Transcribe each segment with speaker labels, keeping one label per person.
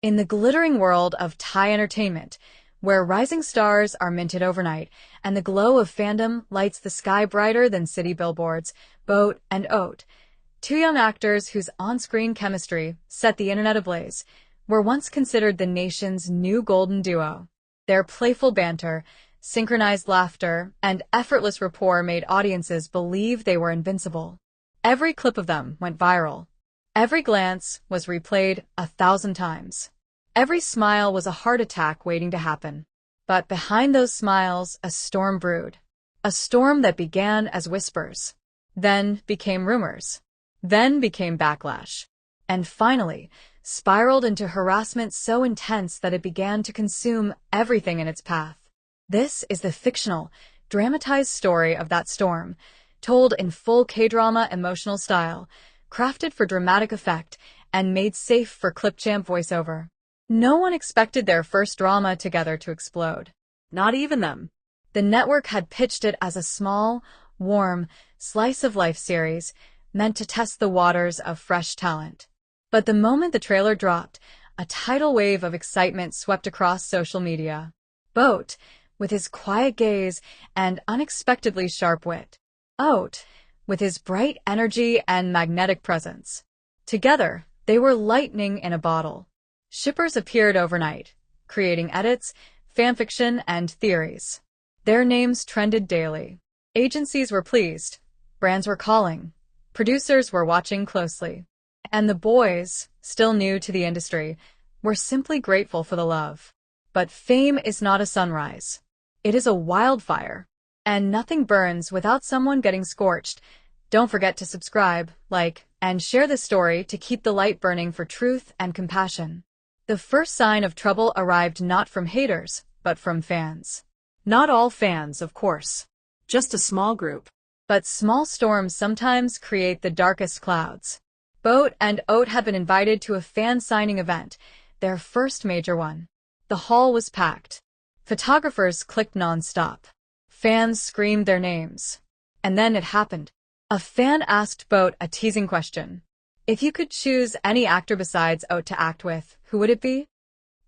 Speaker 1: In the glittering world of Thai entertainment, where rising stars are minted overnight and the glow of fandom lights the sky brighter than city billboards, Boat and Oat, two young actors whose on-screen chemistry set the internet ablaze, were once considered the nation's new golden duo. Their playful banter, synchronized laughter, and effortless rapport made audiences believe they were invincible. Every clip of them went viral. Every glance was replayed 1,000 times. Every smile was a heart attack waiting to happen. But behind those smiles, a storm brewed. A storm that began as whispers, then became rumors, then became backlash, and finally spiraled into harassment so intense that it began to consume everything in its path. This is the fictional, dramatized story of that storm, told in full Kdrama emotional style, crafted for dramatic effect, and made safe for clip-champ voiceover. No one expected their first drama together to explode. Not even them. The network had pitched it as a small, warm, slice-of-life series meant to test the waters of fresh talent. But the moment the trailer dropped, a tidal wave of excitement swept across social media. Boat, with his quiet gaze and unexpectedly sharp wit. Oat, with his bright energy and magnetic presence. Together, they were lightning in a bottle. Shippers appeared overnight, creating edits, fanfiction, and theories. Their names trended daily. Agencies were pleased, brands were calling, producers were watching closely. And the boys, still new to the industry, were simply grateful for the love. But fame is not a sunrise. It is a wildfire. And nothing burns without someone getting scorched. Don't forget to subscribe, like, and share this story to keep the light burning for truth and compassion. The first sign of trouble arrived not from haters, but from fans. Not all fans, of course. Just a small group. But small storms sometimes create the darkest clouds. Boat and Oat had been invited to a fan signing event, their first major one. The hall was packed. Photographers clicked non-stop. Fans screamed their names. And then it happened. A fan asked Boat a teasing question. If you could choose any actor besides Oat to act with, who would it be?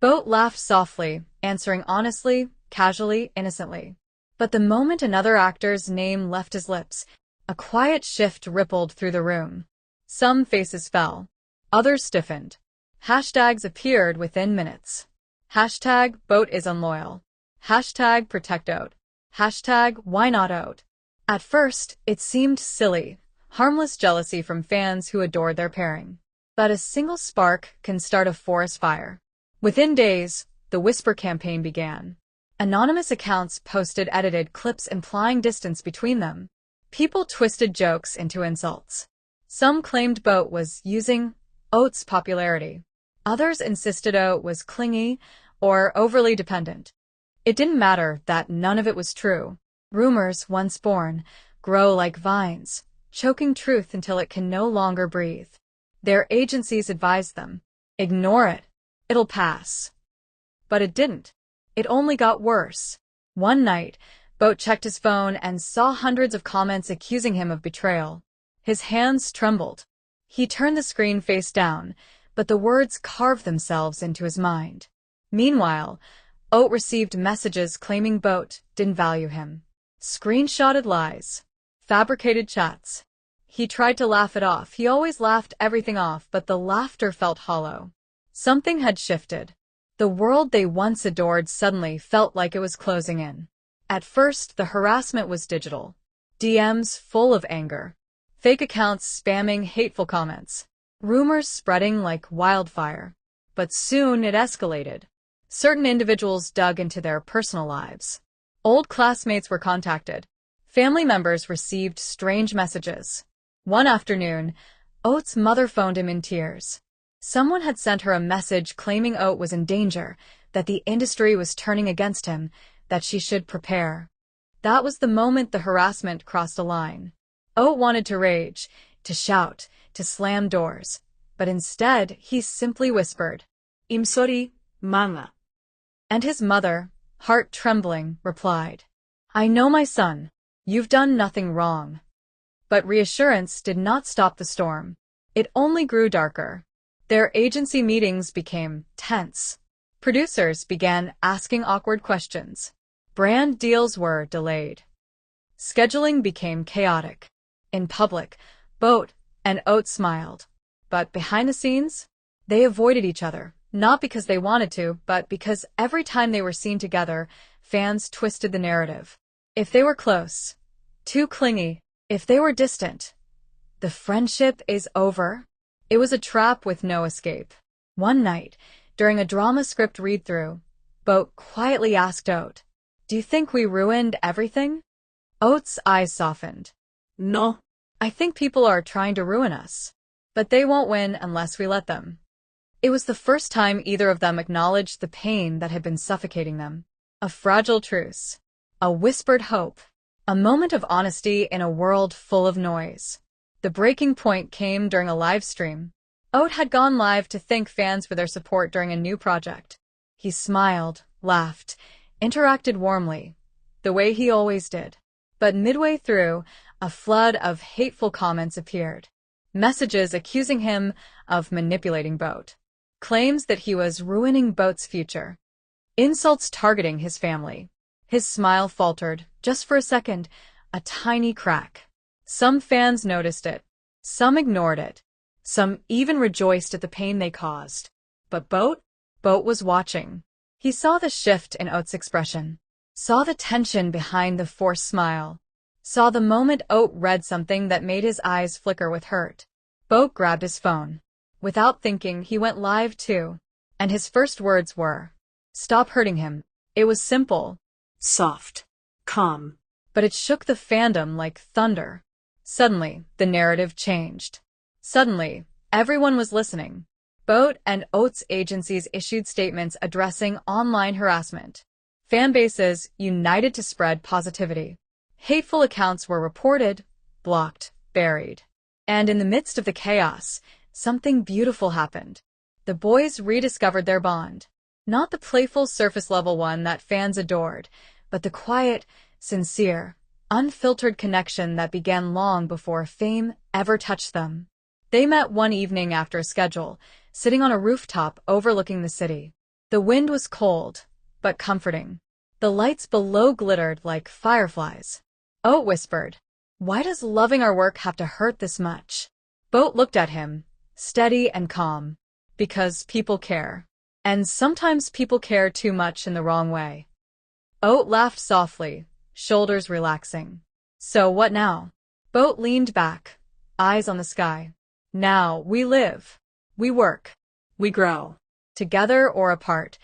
Speaker 1: Boat laughed softly, answering honestly, casually, innocently. But the moment another actor's name left his lips, a quiet shift rippled through the room. Some faces fell. Others stiffened. Hashtags appeared within minutes. Hashtag Boat is unloyal. Hashtag protect Oat. Hashtag why not Oat. At first, it seemed silly, harmless jealousy from fans who adored their pairing. But a single spark can start a forest fire. Within days, the Whisper campaign began. Anonymous accounts posted edited clips implying distance between them. People twisted jokes into insults. Some claimed Boat was using Oat's popularity. Others insisted Oat was clingy or overly dependent. It didn't matter that none of it was true. Rumors, once born, grow like vines, choking truth until it can no longer breathe. Their agencies advised them, ignore it. It'll pass. But it didn't. It only got worse. One night, Boat checked his phone and saw hundreds of comments accusing him of betrayal. His hands trembled. He turned the screen face down, but the words carved themselves into his mind. Meanwhile, Oat received messages claiming Boat didn't value him. Screenshotted lies. Fabricated chats. He tried to laugh it off. He always laughed everything off, but the laughter felt hollow. Something had shifted. The world they once adored suddenly felt like it was closing in. At first, the harassment was digital. DMs full of anger. Fake accounts spamming hateful comments. Rumors spreading like wildfire. But soon it escalated. Certain individuals dug into their personal lives. Old classmates were contacted. Family members received strange messages. One afternoon, Oat's mother phoned him in tears. Someone had sent her a message claiming Oat was in danger, that the industry was turning against him, that she should prepare. That was the moment the harassment crossed a line. Oat wanted to rage, to shout, to slam doors. But instead, he simply whispered, "I'm sorry, manga." And his mother, heart trembling, replied, "I know, my son. You've done nothing wrong." But reassurance did not stop the storm. It only grew darker. Their agency meetings became tense. Producers began asking awkward questions. Brand deals were delayed. Scheduling became chaotic. In public, Boat and Oat smiled. But behind the scenes, they avoided each other, not because they wanted to, but because every time they were seen together, fans twisted the narrative. If they were close, too clingy. If they were distant, the friendship is over. It was a trap with no escape. One night, during a drama script read-through, Boat quietly asked Oat, "Do you think we ruined everything?" Oat's eyes softened. "No. I think people are trying to ruin us. But they won't win unless we let them." It was the first time either of them acknowledged the pain that had been suffocating them. A fragile truce. A whispered hope. A moment of honesty in a world full of noise. The breaking point came during a live stream. Oat had gone live to thank fans for their support during a new project. He smiled, laughed, interacted warmly, the way he always did. But midway through, a flood of hateful comments appeared. Messages accusing him of manipulating Boat. Claims that he was ruining Boat's future. Insults targeting his family. His smile faltered, just for a second, a tiny crack. Some fans noticed it. Some ignored it. Some even rejoiced at the pain they caused. But Boat was watching. He saw the shift in Oat's expression. Saw the tension behind the forced smile. Saw the moment Oat read something that made his eyes flicker with hurt. Boat grabbed his phone. Without thinking, he went live too. And his first words were, "Stop hurting him." It was simple. Soft. Calm. But it shook the fandom like thunder. Suddenly, the narrative changed. Suddenly, everyone was listening. Boat and Oat's agencies issued statements addressing online harassment. Fan bases united to spread positivity. Hateful accounts were reported, blocked, buried. And in the midst of the chaos, something beautiful happened. The boys rediscovered their bond. Not the playful surface-level one that fans adored, but the quiet, sincere, unfiltered connection that began long before fame ever touched them. They met one evening after a schedule, sitting on a rooftop overlooking the city. The wind was cold, but comforting. The lights below glittered like fireflies. Oat whispered, "Why does loving our work have to hurt this much?" Boat looked at him, steady and calm. "Because people care. And sometimes people care too much in the wrong way." Oat laughed softly, shoulders relaxing. "So what now?" Boat leaned back, eyes on the sky. "Now we live. We work. We grow. Together or apart.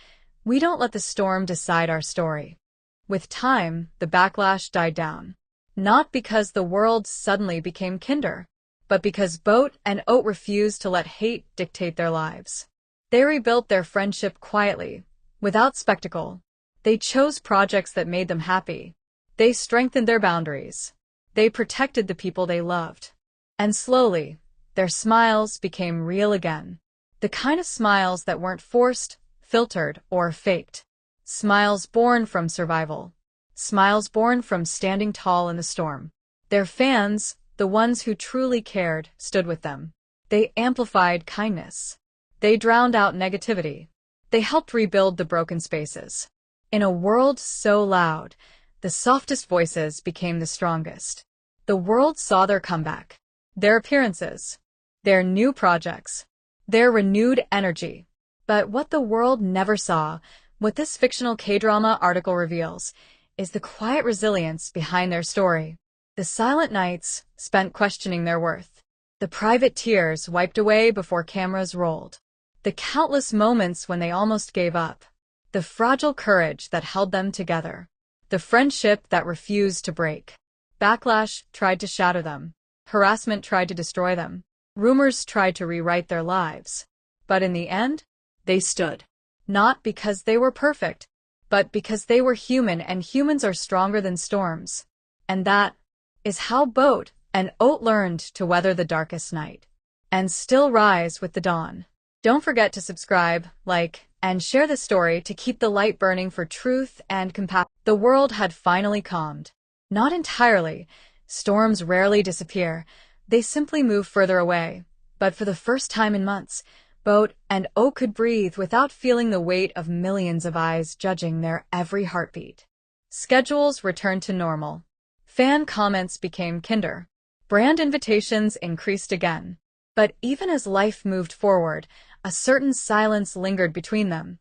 Speaker 1: We don't let the storm decide our story." With time, the backlash died down. Not because the world suddenly became kinder, but because Boat and Oat refused to let hate dictate their lives. They rebuilt their friendship quietly, without spectacle. They chose projects that made them happy. They strengthened their boundaries. They protected the people they loved. And slowly, their smiles became real again. The kind of smiles that weren't forced, filtered, or faked. Smiles born from survival. Smiles born from standing tall in the storm. Their fans, the ones who truly cared, stood with them. They amplified kindness. They drowned out negativity. They helped rebuild the broken spaces. In a world so loud, the softest voices became the strongest. The world saw their comeback. Their appearances. Their new projects. Their renewed energy. But what the world never saw, what this fictional Kdrama article reveals, is the quiet resilience behind their story. The silent nights spent questioning their worth. The private tears wiped away before cameras rolled. The countless moments when they almost gave up. The fragile courage that held them together. The friendship that refused to break. Backlash tried to shatter them. Harassment tried to destroy them. Rumors tried to rewrite their lives. But in the end, they stood. Not because they were perfect, but because they were human, and humans are stronger than storms. And that is how Boat and Oat learned to weather the darkest night. And still rise with the dawn. Don't forget to subscribe, like, and share this story to keep the light burning for truth and compassion. The world had finally calmed. Not entirely. Storms rarely disappear. They simply move further away. But for the first time in months, Boat and Oat could breathe without feeling the weight of millions of eyes judging their every heartbeat. Schedules returned to normal. Fan comments became kinder. Brand invitations increased again. But even as life moved forward, a certain silence lingered between them.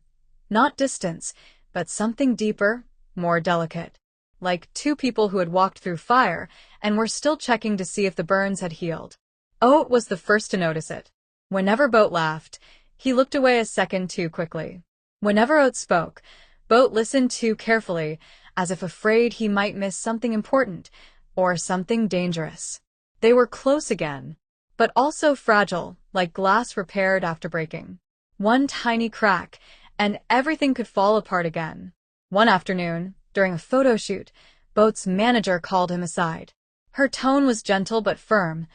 Speaker 1: Not distance, but something deeper, more delicate. Like two people who had walked through fire and were still checking to see if the burns had healed. Oat was the first to notice it. Whenever Boat laughed, he looked away a second too quickly. Whenever Oat spoke, Boat listened too carefully, as if afraid he might miss something important or something dangerous. They were close again, but also fragile, like glass repaired after breaking. One tiny crack, and everything could fall apart again. One afternoon, during a photo shoot, Boat's manager called him aside. Her tone was gentle but firm,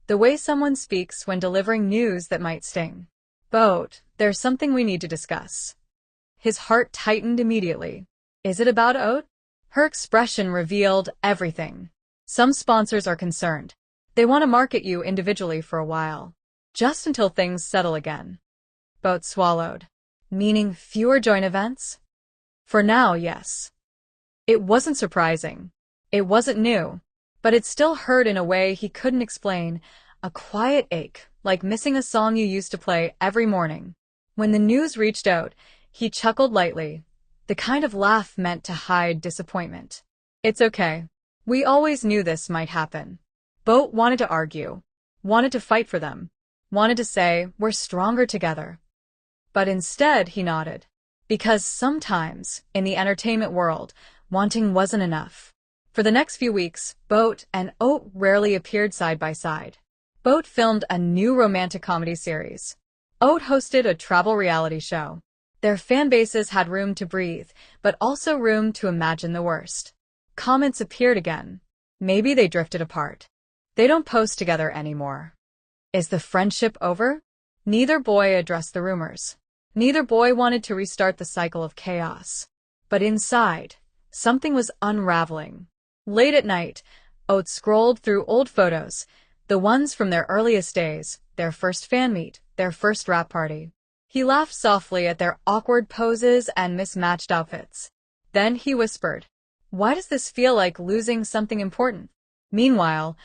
Speaker 1: the way someone speaks when delivering news that might sting. "Boat, there's something we need to discuss." His heart tightened immediately. "Is it about Oat?" Her expression revealed everything. "Some sponsors are concerned. They want to market you individually for a while, just until things settle again." Boat swallowed. "Meaning fewer joint events?" "For now, yes." It wasn't surprising. It wasn't new. But it still hurt in a way he couldn't explain, a quiet ache, like missing a song you used to play every morning. When the news reached Oat, he chuckled lightly, the kind of laugh meant to hide disappointment. "It's okay. We always knew this might happen." Boat wanted to argue, wanted to fight for them, wanted to say, "We're stronger together." But instead he nodded. Because sometimes, in the entertainment world, wanting wasn't enough. For the next few weeks, Boat and Oat rarely appeared side by side. Boat filmed a new romantic comedy series. Oat hosted a travel reality show. Their fan bases had room to breathe, but also room to imagine the worst. Comments appeared again. Maybe they drifted apart. They don't post together anymore. Is the friendship over? Neither boy addressed the rumors. Neither boy wanted to restart the cycle of chaos. But inside, something was unraveling. Late at night, Oat scrolled through old photos, the ones from their earliest days, their first fan meet, their first rap party. He laughed softly at their awkward poses and mismatched outfits. Then he whispered, "Why does this feel like losing something important?" Meanwhile,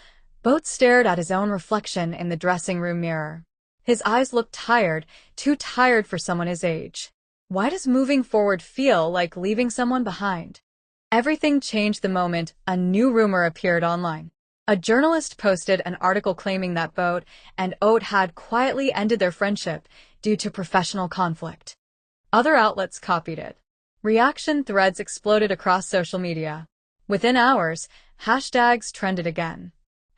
Speaker 1: Boat stared at his own reflection in the dressing room mirror. His eyes looked tired, too tired for someone his age. Why does moving forward feel like leaving someone behind? Everything changed the moment a new rumor appeared online. A journalist posted an article claiming that Boat and Oat had quietly ended their friendship due to professional conflict. Other outlets copied it. Reaction threads exploded across social media. Within hours, hashtags trended again.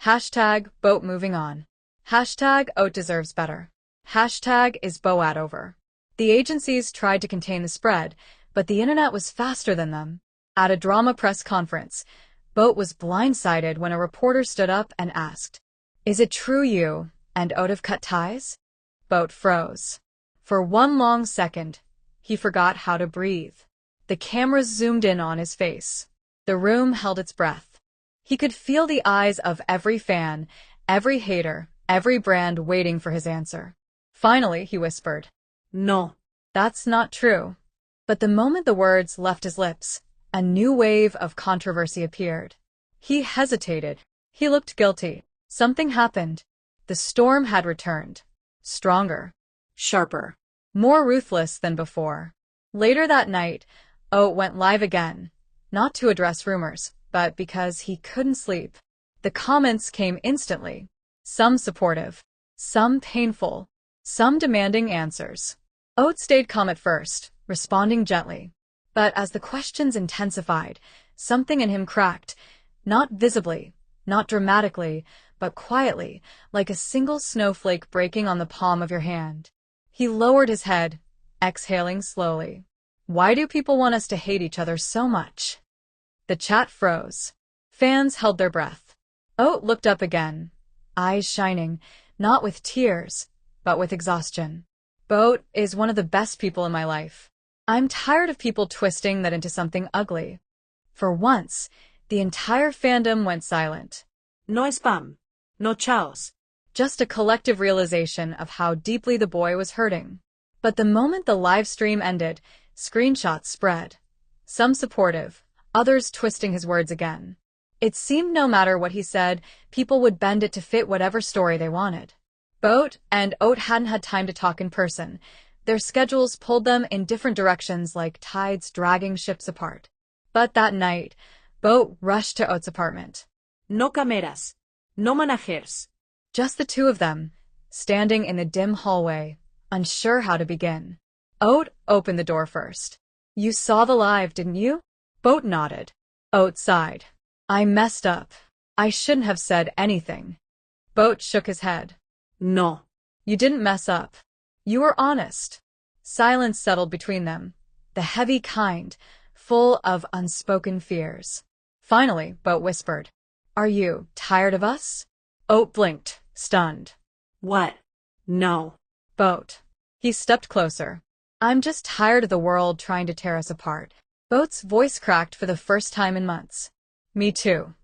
Speaker 1: Hashtag Boat moving on. Hashtag Oat deserves better. Hashtag is Boat over. The agencies tried to contain the spread, but the internet was faster than them. At a drama press conference, Boat was blindsided when a reporter stood up and asked, "Is it true you and Oat have cut ties?" Boat froze. For one long second, he forgot how to breathe. The cameras zoomed in on his face. The room held its breath. He could feel the eyes of every fan, every hater, every brand waiting for his answer. Finally, he whispered, "No, that's not true." But the moment the words left his lips, a new wave of controversy appeared. He hesitated. He looked guilty. Something happened. The storm had returned. Stronger. Sharper. More ruthless than before. Later that night, Oat went live again. Not to address rumors, but because he couldn't sleep. The comments came instantly. Some supportive. Some painful. Some demanding answers. Oat stayed calm at first, responding gently. But as the questions intensified, something in him cracked, not visibly, not dramatically, but quietly, like a single snowflake breaking on the palm of your hand. He lowered his head, exhaling slowly. "Why do people want us to hate each other so much?" The chat froze. Fans held their breath. Oat looked up again, eyes shining, not with tears, but with exhaustion. "Boat is one of the best people in my life. I'm tired of people twisting that into something ugly." For once, the entire fandom went silent.
Speaker 2: No spam. No chaos.
Speaker 1: just a collective realization of how deeply the boy was hurting. But the moment the live stream ended, screenshots spread. Some supportive, others twisting his words again. It seemed no matter what he said, people would bend it to fit whatever story they wanted. Boat and Oat hadn't had time to talk in person. Their schedules pulled them in different directions like tides dragging ships apart. But that night, Boat rushed to Oat's apartment.
Speaker 2: No cameras. No managers.
Speaker 1: Just the two of them, standing in the dim hallway, unsure how to begin. Oat opened the door first. You saw the live, didn't you? Boat nodded. Oat sighed. I messed up. I shouldn't have said anything. Boat shook his head.
Speaker 2: No.
Speaker 1: You didn't mess up. You were honest. Silence settled between them, the heavy kind, full of unspoken fears. Finally, Boat whispered, Are you tired of us? Oat blinked, stunned.
Speaker 2: What? No.
Speaker 1: Boat. He stepped closer. I'm just tired of the world trying to tear us apart. Boat's voice cracked for the first time in months. Me too.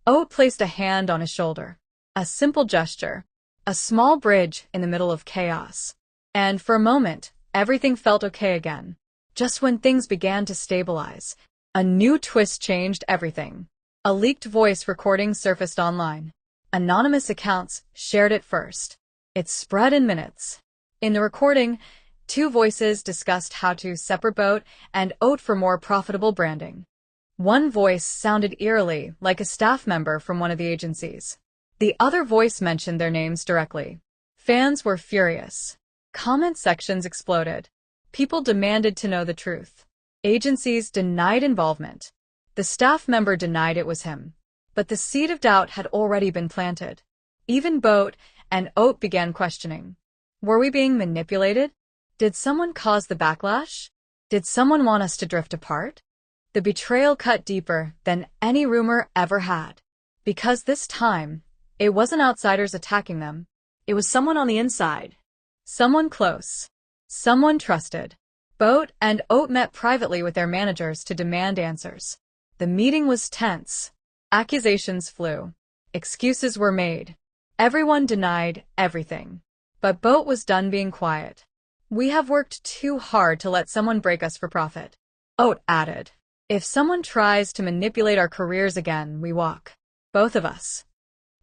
Speaker 1: Oat placed a hand on his shoulder. A simple gesture. A small bridge in the middle of chaos. And for a moment, everything felt okay again. Just when things began to stabilize, a new twist changed everything. A leaked voice recording surfaced online. Anonymous accounts shared it first. It spread in minutes. In the recording, two voices discussed how to separate Boat and Oat for more profitable branding. One voice sounded eerily like a staff member from one of the agencies. The other voice mentioned their names directly. Fans were furious. Comment sections exploded. People demanded to know the truth. Agencies denied involvement. The staff member denied it was him. But the seed of doubt had already been planted. Even Boat and Oat began questioning. Were we being manipulated? Did someone cause the backlash? Did someone want us to drift apart? The betrayal cut deeper than any rumor ever had. Because this time, it wasn't outsiders attacking them.
Speaker 2: It was someone on the inside.
Speaker 1: Someone close. Someone trusted. Boat and Oat met privately with their managers to demand answers. The meeting was tense. Accusations flew. Excuses were made. Everyone denied everything. But Boat was done being quiet. We have worked too hard to let someone break us for profit. Oat added. If someone tries to manipulate our careers again, we walk. Both of us.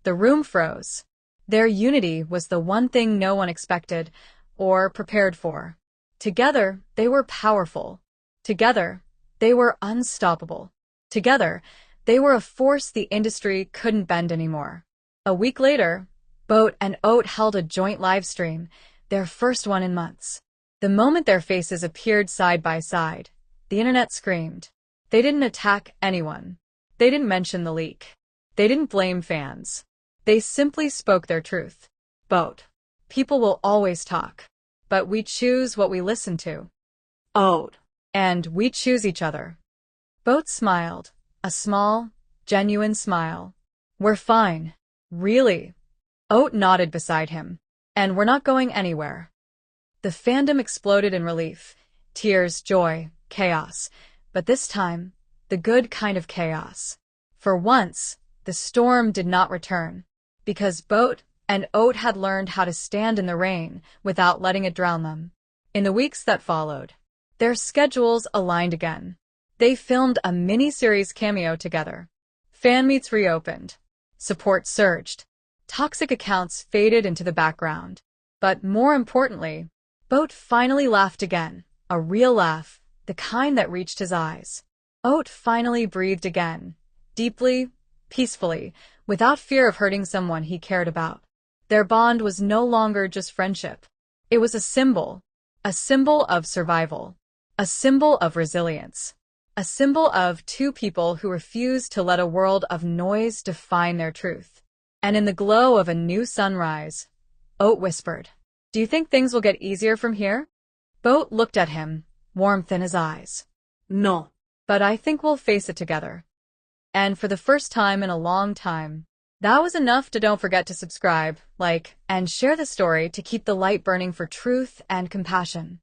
Speaker 1: The room froze. Their unity was the one thing no one expected or prepared for. Together, they were powerful. Together, they were unstoppable. Together, they were a force the industry couldn't bend anymore. A week later, Boat and Oat held a joint live stream, their first one in months. The moment their faces appeared side by side, the internet screamed. They didn't attack anyone. They didn't mention the leak. They didn't blame fans. They simply spoke their truth. Boat. People will always talk. But we choose what we listen to.
Speaker 2: Oat.
Speaker 1: And we choose each other. Boat smiled. A small, genuine smile. We're fine. Really? Oat nodded beside him. And we're not going anywhere. The fandom exploded in relief. Tears, joy, chaos. But this time, the good kind of chaos. For once, the storm did not return. Because Boat and Oat had learned how to stand in the rain without letting it drown them. In the weeks that followed, their schedules aligned again. They filmed a mini-series cameo together. Fan meets reopened. Support surged. Toxic accounts faded into the background. But more importantly, Boat finally laughed again. A real laugh, the kind that reached his eyes. Oat finally breathed again. Deeply, peacefully, without fear of hurting someone he cared about. Their bond was no longer just friendship. It was a symbol of survival, a symbol of resilience, a symbol of two people who refused to let a world of noise define their truth. And in the glow of a new sunrise, Oat whispered, "Do you think things will get easier from here?" Boat looked at him, warmth in his eyes.
Speaker 2: No.
Speaker 1: But I think we'll face it together. And for the first time in a long time, that was enough to don't forget to subscribe, like, and share the story to keep the light burning for truth and compassion.